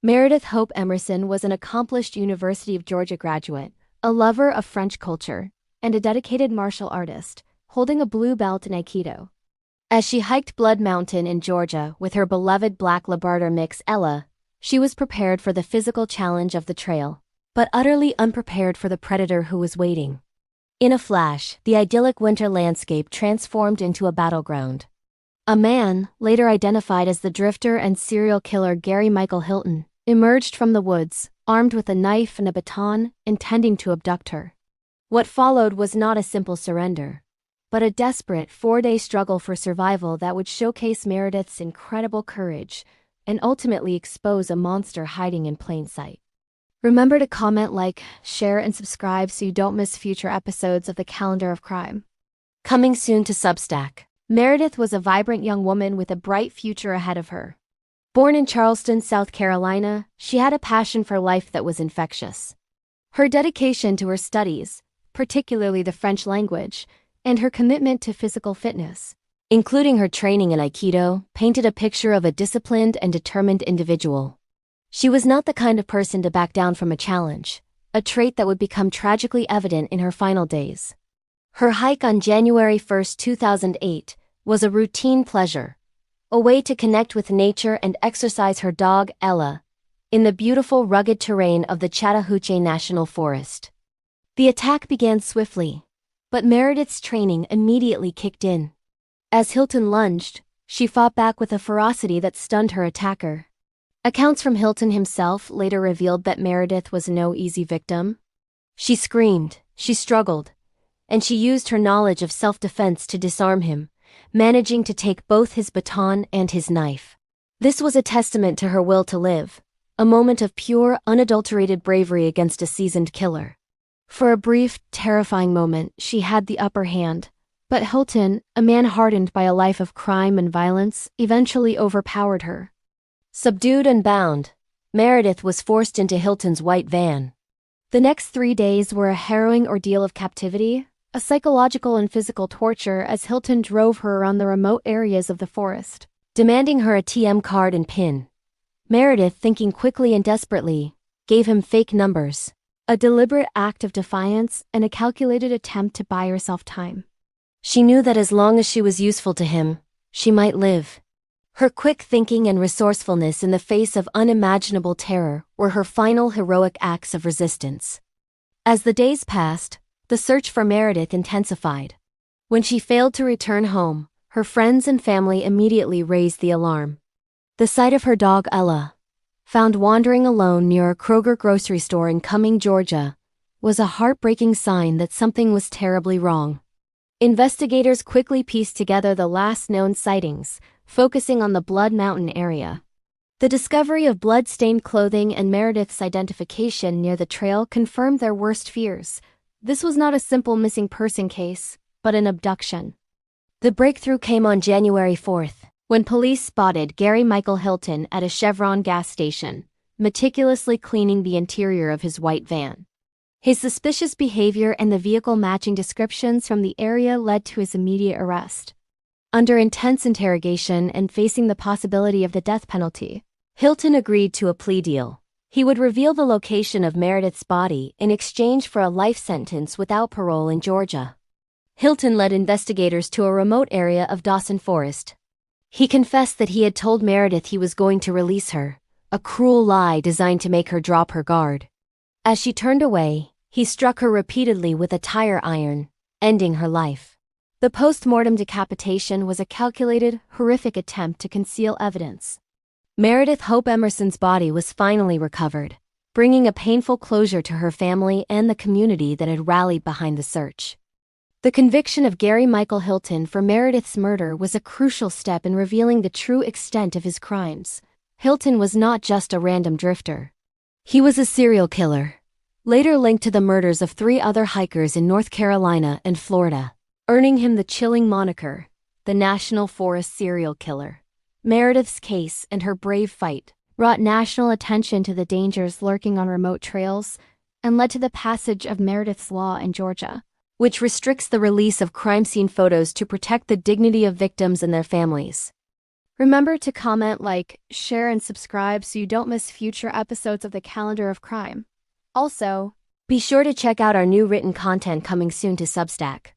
Meredith Hope Emerson was an accomplished University of Georgia graduate, a lover of French culture, and a dedicated martial artist, holding a blue belt in Aikido. As she hiked Blood Mountain in Georgia with her beloved black Labrador mix Ella, she was prepared for the physical challenge of the trail, but utterly unprepared for the predator who was waiting. In a flash, the idyllic winter landscape transformed into a battleground. A man, later identified as the drifter and serial killer Gary Michael Hilton, emerged from the woods, armed with a knife and a baton, intending to abduct her. What followed was not a simple surrender, but a desperate 4-day struggle for survival that would showcase Meredith's incredible courage and ultimately expose a monster hiding in plain sight. Remember to comment, like, share, and subscribe so you don't miss future episodes of the Calendar of Crime. Coming soon to Substack. Meredith was a vibrant young woman with a bright future ahead of her. Born in Charleston, South Carolina, she had a passion for life that was infectious. Her dedication to her studies, particularly the French language, and her commitment to physical fitness, including her training in Aikido, painted a picture of a disciplined and determined individual. She was not the kind of person to back down from a challenge, a trait that would become tragically evident in her final days. Her hike on January 1, 2008, was a routine pleasure, a way to connect with nature and exercise her dog, Ella, in the beautiful rugged terrain of the Chattahoochee National Forest. The attack began swiftly, but Meredith's training immediately kicked in. As Hilton lunged, she fought back with a ferocity that stunned her attacker. Accounts from Hilton himself later revealed that Meredith was no easy victim. She screamed, she struggled, and she used her knowledge of self-defense to disarm him, managing to take both his baton and his knife. This was a testament to her will to live, a moment of pure, unadulterated bravery against a seasoned killer. For a brief, terrifying moment, she had the upper hand, but Hilton, a man hardened by a life of crime and violence, eventually overpowered her. Subdued and bound, Meredith was forced into Hilton's white van. The next 3 days were a harrowing ordeal of captivity, a psychological and physical torture as Hilton drove her around the remote areas of the forest, demanding her ATM card and PIN. Meredith, thinking quickly and desperately, gave him fake numbers, a deliberate act of defiance and a calculated attempt to buy herself time. She knew that as long as she was useful to him, she might live. Her quick thinking and resourcefulness in the face of unimaginable terror were her final heroic acts of resistance. As the days passed, the search for Meredith intensified. When she failed to return home, her friends and family immediately raised the alarm. The sight of her dog Ella, found wandering alone near a Kroger grocery store in Cumming, Georgia, was a heartbreaking sign that something was terribly wrong. Investigators quickly pieced together the last known sightings, focusing on the Blood Mountain area. The discovery of blood-stained clothing and Meredith's identification near the trail confirmed their worst fears. This was not a simple missing person case, but an abduction. The breakthrough came on January 4th, when police spotted Gary Michael Hilton at a Chevron gas station, meticulously cleaning the interior of his white van. His suspicious behavior and the vehicle matching descriptions from the area led to his immediate arrest. Under intense interrogation and facing the possibility of the death penalty, Hilton agreed to a plea deal. He would reveal the location of Meredith's body in exchange for a life sentence without parole in Georgia. Hilton led investigators to a remote area of Dawson Forest. He confessed that he had told Meredith he was going to release her, a cruel lie designed to make her drop her guard. As she turned away, he struck her repeatedly with a tire iron, ending her life. The post-mortem decapitation was a calculated, horrific attempt to conceal evidence. Meredith Hope Emerson's body was finally recovered, bringing a painful closure to her family and the community that had rallied behind the search. The conviction of Gary Michael Hilton for Meredith's murder was a crucial step in revealing the true extent of his crimes. Hilton was not just a random drifter. He was a serial killer, later linked to the murders of 3 other hikers in North Carolina and Florida, earning him the chilling moniker, the National Forest Serial Killer. Meredith's case and her brave fight brought national attention to the dangers lurking on remote trails and led to the passage of Meredith's Law in Georgia, which restricts the release of crime scene photos to protect the dignity of victims and their families. Remember to comment, like, share, and subscribe so you don't miss future episodes of the Calendar of Crime. Also, be sure to check out our new written content coming soon to Substack.